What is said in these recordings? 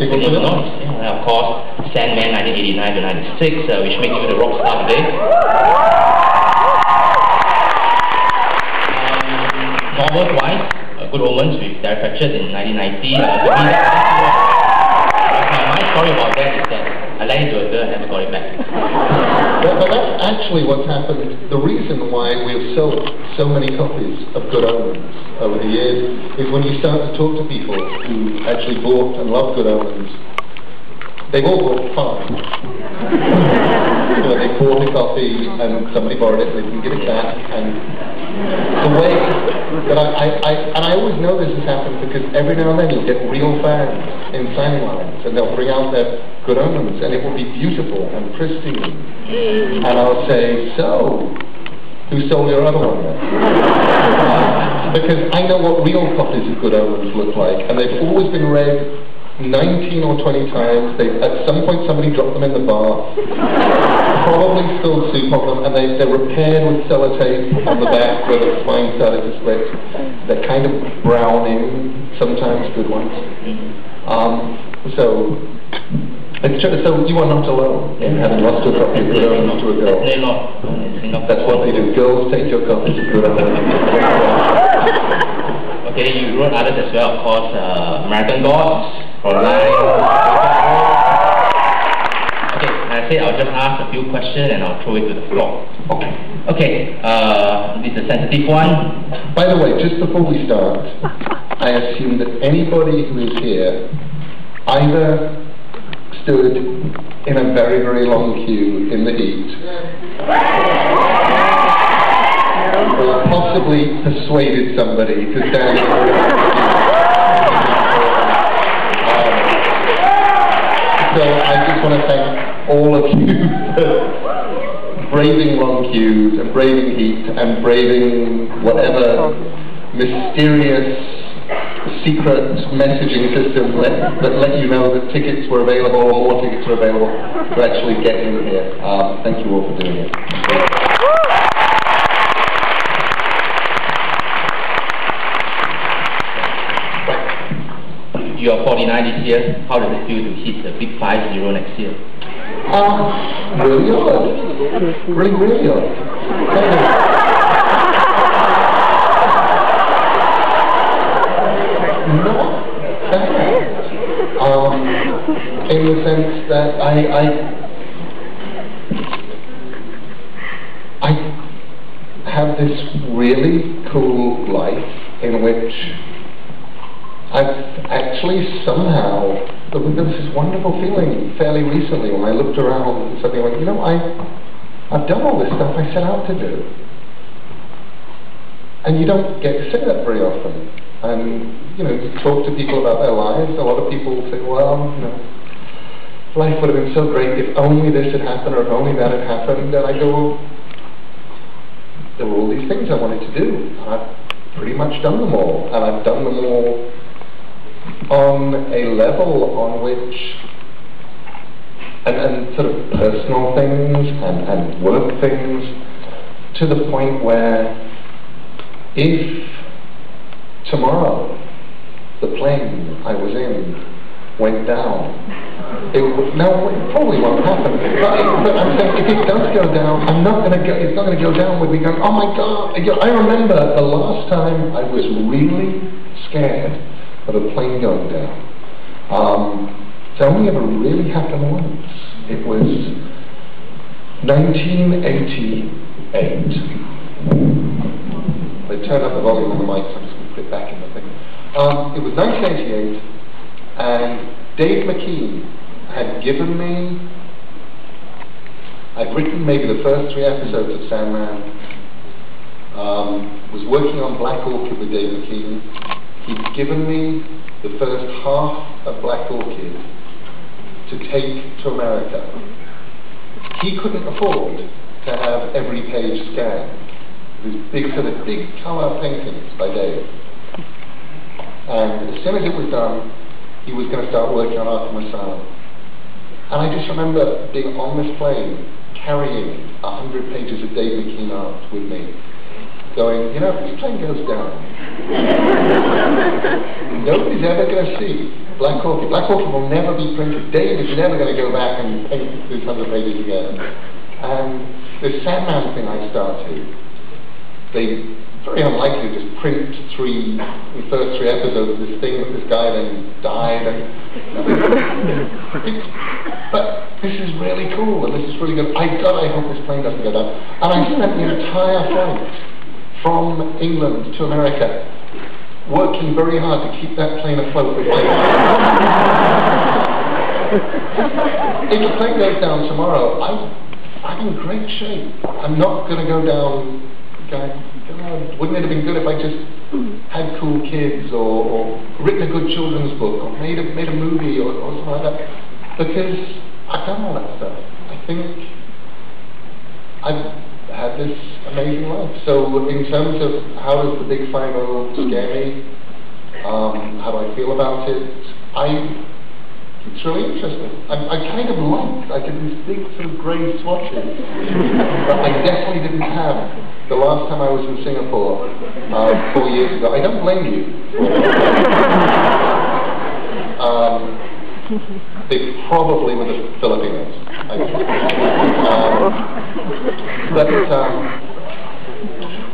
People know it. Yeah, of course, Sandman 1989 to 96, which makes you the rock star today. Novel-wise, Good Omens with Derek Pratchett in 1990. My story about that is that I lent it to a girl and never got it back. But that's actually what's happened. The reason why we've sold so many copies of Good Omens over the years is when you start to talk to people who actually bought and loved Good Omens, they've all bought fine. They bought a copy and somebody borrowed it and they can give it back. And the way that I always know this has happened because every now and then you'll get real fans in signing lines and they'll bring out their Good Omens and it will be beautiful and pristine. And I'll say, so, who stole your other one then? Because I know what real copies of Good Omens look like and they've always been read 19 or 20 times. At some point somebody dropped them in the bar, probably spilled soup on them, and they're repaired with sellotape on the back where the spine started to split. They're kind of browning, sometimes good ones. So you are not alone in having lost your copy of Good Omens to a girl. They're not. That's what they do. Girls take your copies of Good Omens. Okay, you wrote others as well, of course, American Gods, Online. Okay, I said I'll just ask a few questions and I'll throw it to the floor. Okay, this is a sensitive one. By the way, just before we start, I assume that anybody who is here either stood in a very, very long queue in the heat, or possibly persuaded somebody to stand in so I just want to thank all of you for braving long queues and braving heat and braving whatever mysterious secret messaging system that let you know that tickets were available or more tickets were available to actually get in here. Thank you all for doing it. You are 49 this year. How does it feel to hit the big 5-0 next year? Really odd. Really odd. Not bad. In the sense that I have this really cool life in which I've actually somehow, there was this wonderful feeling fairly recently when I looked around and suddenly went, you know, I've done all this stuff I set out to do. And you don't get to say that very often. And, you know, you talk to people about their lives, a lot of people say, well, you know, life would have been so great if only this had happened or if only that had happened. And I go, there were all these things I wanted to do. And I've pretty much done them all. And I've done them all on a level on which, and sort of personal things and work things, to the point where if tomorrow the plane I was in went down, it probably won't happen, but I'm saying if it does go down, it's not going to go down with me going, oh my God. I remember the last time I was really scared of a plane going down. It's only ever really happened once. It was 1988. They turned up the volume on the mic, so I'm just going to put it back in the thing. It was 1988, and Dave McKean had given me, I'd written maybe the first 3 episodes of Sandman, was working on Black Orchid with Dave McKean. He'd given me the first half of Black Orchid to take to America. He couldn't afford to have every page scanned. These big colour paintings by Dave. And as soon as it was done, he was going to start working on Arkham Asylum. And I just remember being on this plane, carrying 100 pages of Dave McKean art with me. going, you know, if this plane goes down, nobody's ever going to see Black Orchid. Black Orchid will never be printed. Dave is never going to go back and paint these 100 pages again. And this Sandman thing I started, they very unlikely just print the first three episodes of this thing with this guy then died. But this is really cool and this is really good. I hope this plane doesn't go down. And I spent the entire flight from England to America working very hard to keep that plane afloat. If the plane goes down tomorrow, I'm in great shape. I'm not going to go down. Wouldn't it have been good if I just had cool kids or written a good children's book or made a movie or something like that? Because I've done all that stuff. I think I've had this amazing life. So in terms of how does the big 5-0 scare me, how do I feel about it, it's really interesting. I kind of liked, I did these big sort of grey swatches that I definitely didn't have the last time I was in Singapore 4 years ago. I don't blame you. They probably were the Filipinos. But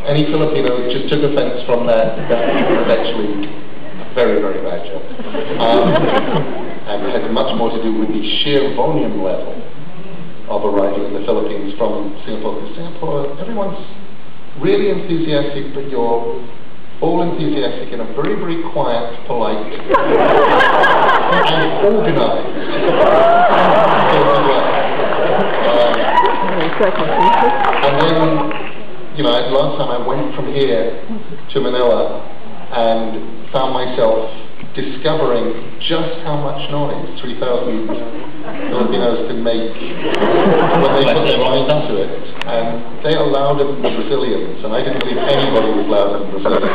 any Filipinos just took offense from that was actually a very, very bad joke. And it has much more to do with the sheer volume level of arriving in the Philippines from Singapore. Because Singapore, everyone's really enthusiastic, but you're all enthusiastic in a very, very quiet, polite, and organized sort of way. And then, you know, last time I went from here to Manila and found myself discovering just how much noise 3,000 Filipinos can make when they put their minds into it. And they are louder than the Brazilians, and I didn't believe anybody was louder than Brazilians.